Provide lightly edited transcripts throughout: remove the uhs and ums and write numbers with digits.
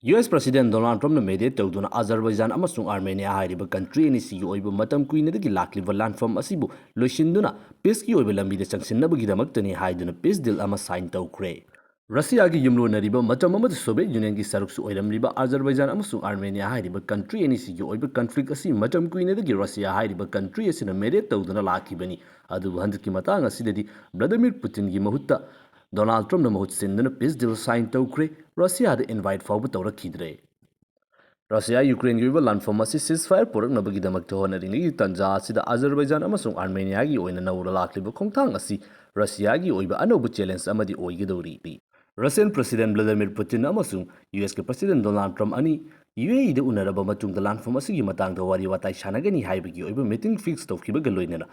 US President Donald Trump mediate tawduna Azerbaijan amasung Armenia hairiba country ni sigi oiba matam kuinadagi lakliba landform asibu loishinduna peace ki oiba lambida changsinnabagidamaktani haiduna peace deal ama sign tawkhre. Russia gi yumlonariba matam amada Soviet Union gi saruksu oiramriba Azerbaijan amasung Armenia hairiba country ni sigi oiba conflict asi matam kuinadagi Russia hairiba country asina mediate tawduna lakibani adu handki matang asidadi Vladimir Putin gi mahutta Donald Trump na mahut sinduna peace deal sign tawkhre. Russia da invite fawba tawrakidre. Russia Ukraine gi landform asi ceasefire poraknabagidamaktha honaringi tanja asida Azerbaijan amasung Armenia gi oina nawra lakliba khongthang asi Russia gi oiba Anouba challenge amadi oigidori. Russian President Vladimir Putin amasung US ke President Donald Trump ani UAE da unaraba matungda landform asigi matangda wari watai sanagani haibagi oiba meeting fix tawkibaga loinana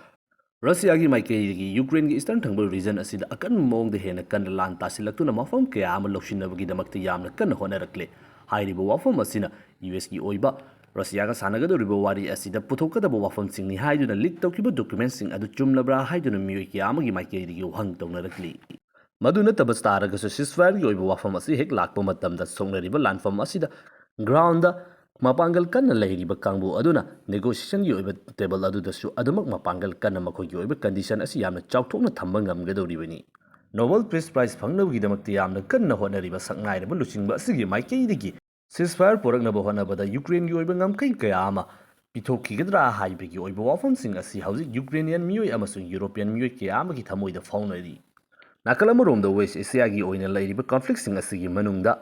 Russia gi maikei gi Ukraine gi eastern thangbal region asida akan mong de hena kan lan tasilaktuna mafam kaya ama lokshinabagi damakta yamna kan honarakle hairiba wafam asina US gi oiba Russia ga sanagado wari asida puthokadaba wafam singni haiduna leak tawkiba documents sing adu chumlabra haiduna miyoi kiyama gi maikei gi hang tawnarakli maduna tabas taragasu ceasefire gi oiba wafam asi hek lakpa matamda songnariba landform asida ground Mapangal kanna lahiriba kangbu aduna negotiation gi oiba table adudasu adumak mapangal kanna makhogi oiba condition asi yamna chawthokna thamba ngamgadoribani Nobel Peace Prize fangnabagidamaktha yamna kanna honariba sakngairaba luchingba asigi maikeidagi ceasefire poraknaba honabada Ukraine gi oiba ngamkai kaya ama pithokkigadra haibagi oiba wafamsing asi hauzik Ukrainian miyoi amasung European miyoi kaya amagi thamoida fawnari Nakalamoromda West Asia gi oina lairiba conflict sing asigi manungda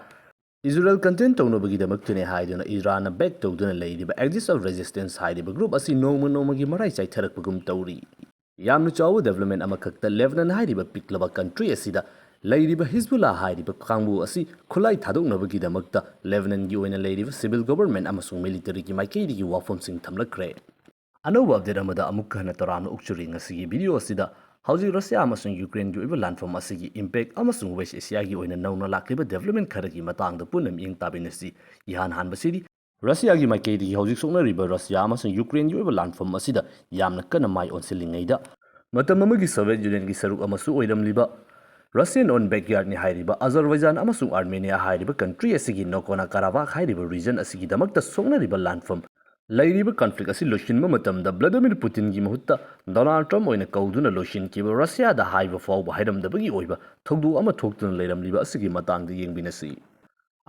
Israel content tawnabagidamakthune haiduna Iran na back tawduna leiriba axis of resistance hairiba group asi noma gi marai chaitharakpagum tawri yamnu chawu development amakhakta Lebanon hairiba piklaba country asida leiriba Hezbollah hairiba kangbu asi khulai thadoknabagidamakta Lebanon gi oina leiriba civil government amasung military gi maikeidi gi wafamsing thamlakre Anouba update amada amukka hana tarana ukchuri ngasi video asida Hauji Russia amasung Ukraine gi oiba landform asigi impact amasung West Asia gi oina nauna lakliba development kharagi matangda punam ing tabinasi ihan hanbasidi Russia gi maikeidi gi hauji soknariba Russia amasung Ukraine gi oiba landform asida yamna kana mai onsilingaida matam amagi Soviet Union gi saruk amasu oiramliba Russian on backyard ni hairiba Azerbaijan amasung Armenia hairiba country asigi Nagorno-Karabakh hairiba region asigi damakta soknariba landform Lairiba conflict asi loshinma matamda Vladimir Putin gi mahutta Donald Trump oina kauduna loshin kiba Russia da haiba fawba hairamdabagi oiba thogdu ama thogtuna leiramliba asigi matangda yengbinasi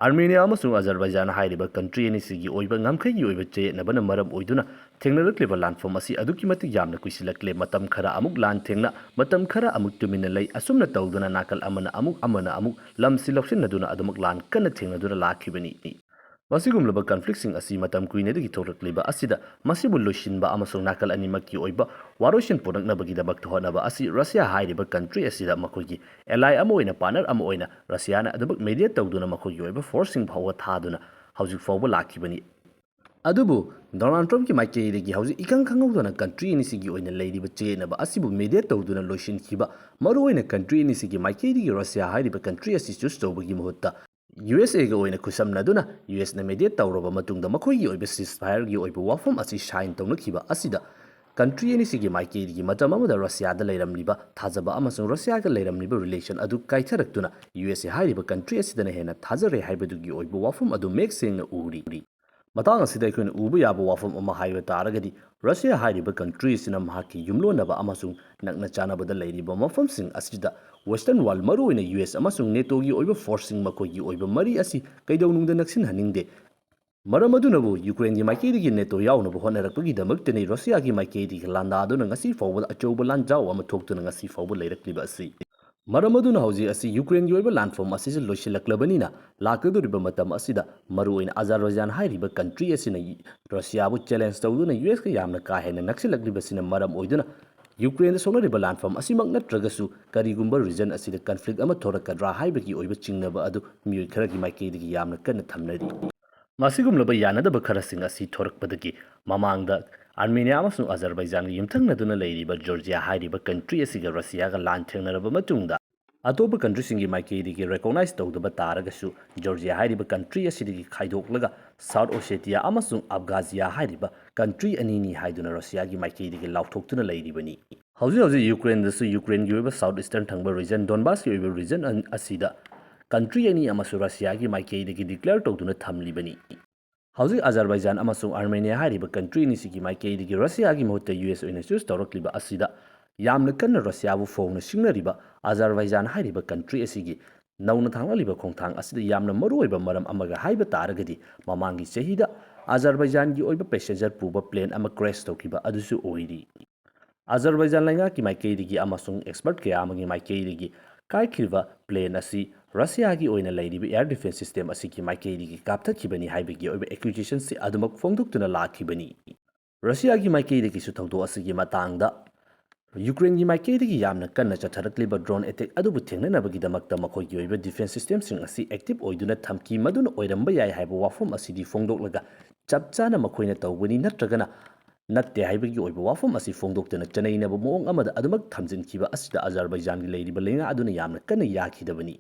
Armenia amasung Azerbaijan hairiba country ani sigi oiba ngamkhai gi oiba cheyetnabana maram oiduna thengnarakliba landform asi aduki matik yamna kuisilakle matam khara amuk lan thengna matam khara amuk tumina lei asumna tawduna nakal amana amuk lamsi loksinaduna adumak lan kana thengnaduna lakhibani Masigumlaba conflicting asi matam kuinedagi thorakliba asida masibu loshinba amasung nakal animaki oiba waroshin poraknabagidabak thonaba asi Russia hairiba country asida makogi ally amoina partner amoina Russia na adabak media tawduna makogi oiba forcing phawa thaduna haujuk fawba lakibani adubu Donald Trump ki maikeidagi haujuk ikang khangawdana country ni sigi oina leiriba chenaba asibu media tawduna loshin kiba maru oina country ni sigi maikeidagi Russia hairiba country asi choose tawbagi mahutta USA ga oina kusamnaduna US na mediate tawraba matungda makhoigi oiba ceasefire gi oiba wafam asi shine tawnakiba asida country ani sigi maikeidi gi matam amada Russia da leiramliba thajaba amasung Russia ga leiramliba relation adu kaitharaktuna USA hairiba country asidana hena thajare haibadugi oiba wafam adu make sengna uri matang asida ikhoina uba yaba wafam ama haiba taragadi Russia hairiba country sina mahaki yumlonaba amasung nakna chanabada leiriba mafamsing asida Western world maru oina US amasung NATO gi oiba forcing makogi oiba mari asi kaidawnungda naksin haningde maram adunabu Ukraine gi maikeidi gi NATO yawnaba honarakpagi damaktani Russia gi maikeidi gi landaduna ngasi fawba achouba lanjaw ama thoktuna ngasi fawba leirakliba asi maram aduna hauji asi Ukraine gi oiba landform asi se loisilaklabanina lakaduriba matam asida maru oina Azerbaijan hairiba country asina Russia bu challenge tawduna US ka yamna ka hena naksilakliba sina maram oiduna Ukraine sonariba landform asimak natragasu karigumba region asida conflict ama thorakadra haibagi oiba chingnaba adu miyoi kharagi maikeidagi yamna kanna thamnari masigumlaba yanadaba kharasing asi thorakpadagi mamangda Armenia amasung Azerbaijan gi yumthangnaduna leiriba Georgia hairiba country asiga Russia ga lan thengnaraba matungda atopa country singi maikeidagi recognize tawdaba taragasu Georgia hairiba country asidagi khaidoklaga South Ossetia amasung Abkhazia hairiba country anini haiduna Russia gi maikeidagi lauthoktuna leiribani hauji Ukraine dasu Ukraine gi oiba South Eastern thangba region Donbass gi oiba region asida country ani amasung Russia gi maikeidagi declare tawduna thamlibani. Hauzik Azerbaijan amasung Armenia hariba country ni sigi maikeidagi Russia gi mahutta US oina choose tawrakliba asida yamna kanna Russia bu phone singnariba Azerbaijan hariba country asigi nauna thangliba khongthang asida yamna maruoiba maram amaga haiba taragadi mamangi chehida Azerbaijan gi oiba passenger puba plane ama crash tawkiba adusu oiri. Azerbaijan lainga ki maikeidagi amasung expert kaya amagi maikeidagi kaikhiba plane asi Russia gi oina lairiba air defense system asi ki maikeidagi kapthakibani haibagi oiba accusation si adumak phongduktuna lakhibani. Russia gi maikeidagi su thawdo asigi matangda Ukraine gi maikeidagi yamna kanna chatharakliba drone attack adubu thengnanabagi damakta makhoigi oiba defense system sing asi active oiduna thamki maduna oiramba yai haiba wafam asidi phongdoklaga chapchana makhoina tawbani natragana natte haibagi oiba wafam asi phongdoktana chanainaba moong amada adumak thamjinkiba asida Azerbaijan gi leiriba lenga aduna yamna kanna yakhidabani.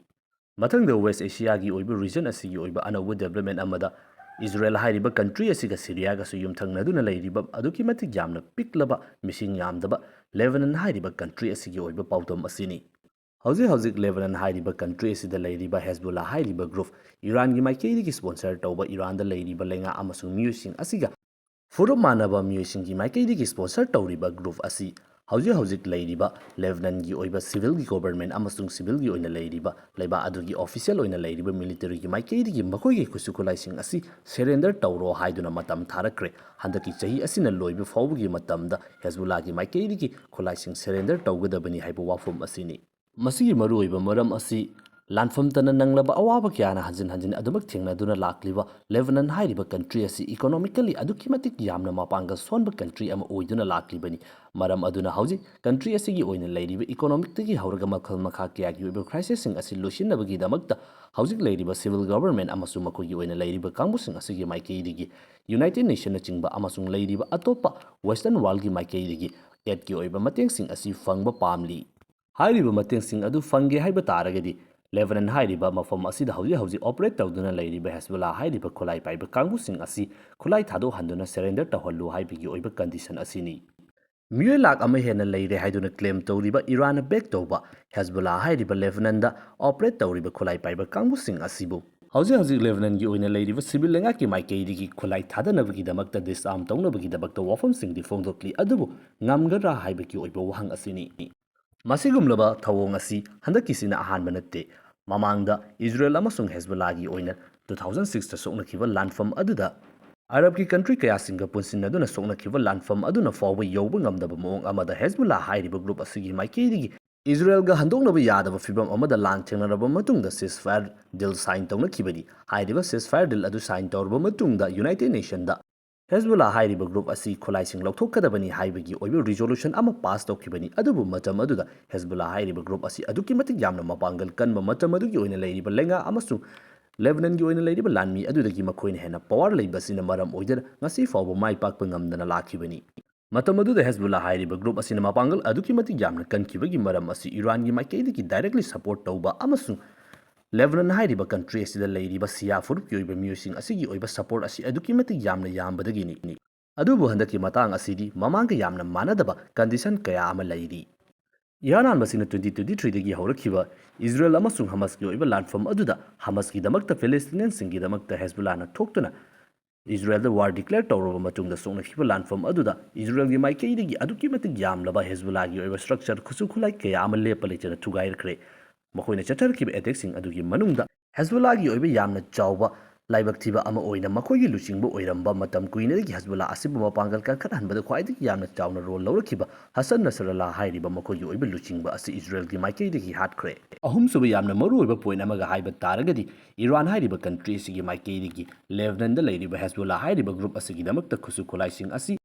Mathangda West Asia gi oiba region asigi oiba Anouba development amada Israel hariba country asiga Syria ga su yumthangnaduna leiriba aduki matik yamna piklaba missing yamdaba Lebanon hariba country asigi oiba pawdom asini. Hauzik Lebanon hariba country asida leiriba Hezbollah hariba group Iran gi maikeidagi sponsor tawba Iran da leiriba lenga amasung miyusing asiga Furup manaba miyusing gi maikeidagi sponsor tawriba group asi hauzik leiriba Lebanon gi oiba civil gi government amasung civil gi oina leiriba leiba adugi official oina leiriba military gi maikeidagi makoigi kusukulai asi surrender tawro haiduna matam tharakre handaki chahi asina loiba fawgi matamda Hezbollah gi maikeidagi khulaising surrender tawgadabani haiba wafum asini. Masigi maru oiba maram asi Lanfam tana nanglaba awaba kyana hanjin adumak thengnaduna lakliba Lebanon hariba country asi economically adukimatik yamna mapanga sonba country ama oiduna laklibani maram aduna hauji country asigi oina leiriba economic tagi hauraga makhal makha kya gi oiba crisis sing asi losinabagi damakta hauzik leiriba civil government amasung makogi oina leiriba kangmusing asigi maikeidigi United Nations na chingba amasung leiriba atopa western world gi maikeidigi aid gi oiba matengsing asi fangba pamli hariba matengsing adu fange haiba taragadi Lebanon hariba mafam asida hauji operate tawduna leiriba Hezbollah hariba khulai paiba kangusing asi khulai thado handuna surrender tawhallu haibigi oiba condition asini. Miyoi lak ama hena leire haiduna claim tawriba Iran back tawba Hezbollah hariba Lebanon da operate tawriba khulai paiba kangusing asibu hauzik Lebanon gi oina leiriba civil lenga ki maikeidigi khulai thadanabagi damakta disarm tawnabagi damakta wafam sing di phongdokli adubu ngamgara haibigi oiba wahang asini. Masigumlaba thawong asi handakisina ahanba natte mamangda Israel amasung Hezbollah gi oina 2006 ta soknakiba landfam aduda Arab ki country kaya singa punsinaduna soknakiba landfam aduna fawba yowba ngamdaba moong amada Hezbollah hairiba group asigi maikeidigi Israel ga handoknaba yadaba fibam amada lan thengnaraba matungda ceasefire deal sign tawnakibani hairiba ceasefire deal adu sign tawraba matungda United Nations da Hezbollah hariba group asi khulaising lauthokadabani haibagi oiba resolution ama pass tawkibani adubu matam aduda Hezbollah hariba group asi aduki matik yamna mapangal kanba matam adugi oina leiriba lenga amasung Lebanon gi oina leiriba lanmi adudagi makhoina hena power leibasina maram oidana ngasi fawba mai pakpa ngamdana lakhibani matam aduda Hezbollah hariba group asina mapangal aduki matik yamna kankibagi maram asi Iran gi maikeidagi directly support tawba amasung Lebanon hariba country asida leiriba siya furup ki oiba miyusing asigi oiba support asi aduki matik yamna yambadagini adubu handaki matang asidi mamanga yamna manadaba condition kaya ama leiri Iran basina 2023 dagi haurakhiba Israel amasung Hamas ki oiba landfam aduda Hamas ki damakta Palestinian singi damakta Hezbollah na thoktuna Israel da war declare tawraba matungda soknakiba landfam aduda Israel gi maikeidagi aduki matik yamlaba Hezbollah gi oiba structure khusukhulai kaya ama lepa lechana thugairkre Makoina chatharkiba attack sing adugi manungda Hezbollah gi oiba yamna chawba laibak thiba ama oina makoigi luchingba oiramba matam kuinadagi Hezbollah asibu mapangal kankathanbada khwaidagi yamna chawna role lawrakhiba Hassan Nasrallah hairiba makoigi oiba luchingba asi Israel gi maikeidagi hatkre ahumsuba yamna maru oiba point amaga haiba taragadi Iran hairiba country sigi maikeidagi Lebanon da leiriba Hezbollah hairiba group asigi damakta khusu khulaising asi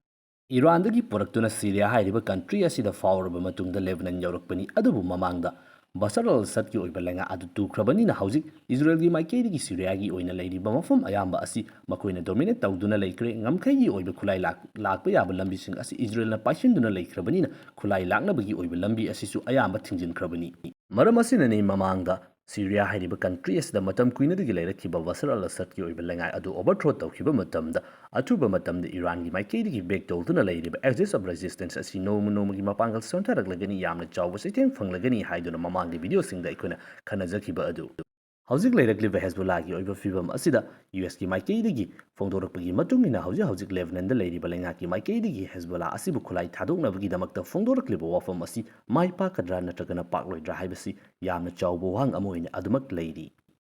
Iran dagi poraktuna Syria hairiba country asida fawraba matungda Lebanon yaurakpani adubu mamangda Bashar al-Assad ki oiba lenga adu tukrabani na hauzik Israel gi maikeidagi Syria gi oina leiriba mafam ayamba asi makoina dominate tawduna leikre ngamkhaigi oiba khulai lakpa yaba lambi sing asi Israel na paisinduna leikrabani na khulai laknabagi oiba lambi asisu ayamba thingjinkrabani maram asina nei mamangda Syria hariba country asida matam kuinadagi leirakhiba Bashar al-Assad ki oiba lenga adu overthrow tawkhiba matamda atuba matamda Iran gi maikeidagi back tawduna leiriba axis of resistance asi nomagi mapangal sontharaglagani yamna chawba siteng fanglagani haiduna mamangdi video singda ikuna khanajakiba adu ꯍꯧꯖꯤꯛ ꯂꯩꯔꯛꯂꯤꯕ ꯍꯦꯖꯕꯣꯂꯥꯒꯤ ꯑꯣꯏꯕ ꯐꯤꯕꯝ ꯑꯁꯤꯗ ꯌꯨꯑꯦꯁꯀꯤ ꯃꯥꯏꯀꯩꯗꯒꯤ ꯐꯣꯡꯗꯣꯔꯛꯄꯒꯤ ꯃꯇꯨꯡꯏꯟꯅ ꯍꯧꯖꯤꯛ ꯂꯦꯕꯅꯟꯗ ꯂꯩꯔꯤꯕ ꯂꯩꯉꯥꯛꯀꯤ ꯃꯥꯏꯀꯩꯗꯒꯤ ꯍꯦꯖꯕꯣꯂꯥ ꯑꯁꯤꯕꯨ ꯈꯨꯠꯂꯥꯏ ꯊꯥꯗꯣꯛꯅꯕꯒꯤꯗꯃꯛꯇ ꯐꯣꯡꯗꯣꯔꯛꯂꯤꯕ ꯋꯥꯐꯝ ꯑꯁꯤ ꯃꯥꯏ ꯄꯥꯛꯀꯗ꯭ꯔꯥ ꯅꯠꯇ꯭ꯔꯒꯅ ꯄꯥꯛꯂꯣꯏꯗ꯭ꯔꯥ ꯍꯥꯏꯕꯁꯤ ꯌꯥꯝꯅ ꯆꯥꯎꯕ ꯋꯥꯍꯪ ꯑꯃ ꯑꯣꯏꯅ ꯑꯗꯨꯃꯛ ꯂꯩꯔꯤ